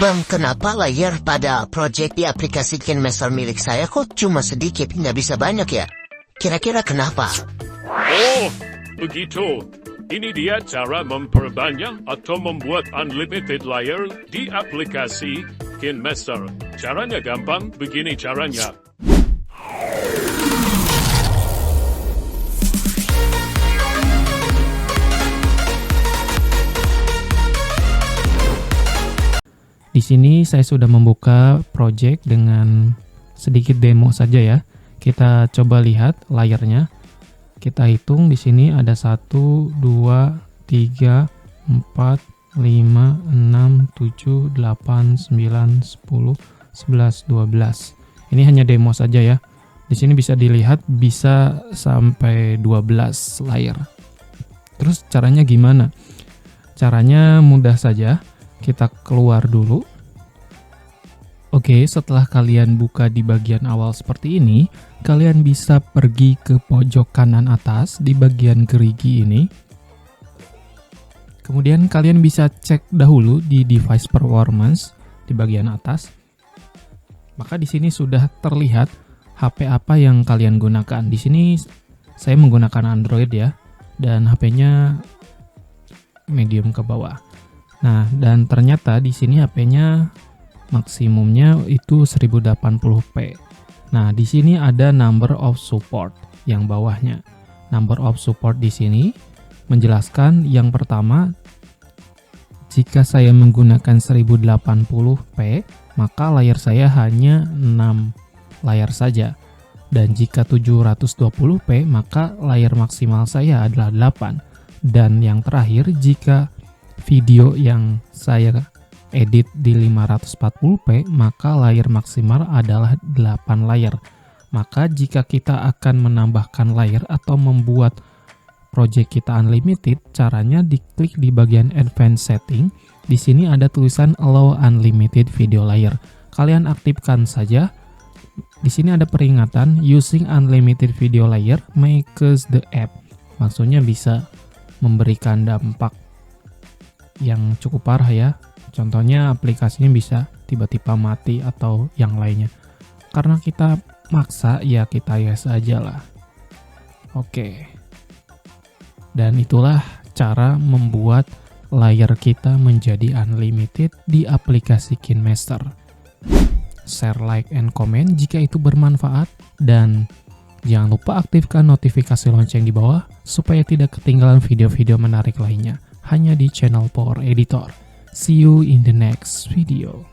Bang, kenapa layar pada proyek di aplikasi KineMaster milik saya kok cuma sedikit, nggak bisa banyak ya? Kira-kira kenapa? Oh, begitu. Ini dia cara memperbanyak atau membuat unlimited layar di aplikasi KineMaster. Caranya gampang, begini caranya. Di sini saya sudah membuka project dengan sedikit demo saja ya. Kita coba lihat layarnya. Kita hitung di sini ada 1, 2, 3, 4, 5, 6, 7, 8, 9, 10, 11, 12. Ini hanya demo saja ya. Di sini bisa dilihat bisa sampai 12 layar. Terus caranya gimana? Caranya mudah saja. Kita keluar dulu. Oke, setelah kalian buka di bagian awal seperti ini, kalian bisa pergi ke pojok kanan atas di bagian gerigi ini. Kemudian kalian bisa cek dahulu di device performance di bagian atas. Maka di sini sudah terlihat HP apa yang kalian gunakan. Di sini saya menggunakan Android ya, dan HP-nya medium ke bawah. Nah, dan ternyata di sini HP-nya maksimumnya itu 1080p. Nah, di sini ada number of support yang bawahnya. Number of support di sini menjelaskan yang pertama, jika saya menggunakan 1080p, maka layar saya hanya 6 layar saja. Dan jika 720p, maka layar maksimal saya adalah 8. Dan yang terakhir, jika video yang saya edit di 540p, maka layar maksimal adalah 8 layar. Maka jika kita akan menambahkan layar atau membuat project kita unlimited, caranya diklik di bagian advanced setting. Di sini ada tulisan allow unlimited video layer. Kalian aktifkan saja. Di sini ada peringatan using unlimited video layer may cause the app. Maksudnya bisa memberikan dampak yang cukup parah ya. Contohnya aplikasinya bisa tiba-tiba mati atau yang lainnya. Karena kita maksa, ya kita yes aja lah. Oke. Dan itulah cara membuat layar kita menjadi unlimited di aplikasi KineMaster. Share, like, and comment jika itu bermanfaat. Dan jangan lupa aktifkan notifikasi lonceng di bawah supaya tidak ketinggalan video-video menarik lainnya. Hanya di channel Power Editor. See you in the next video.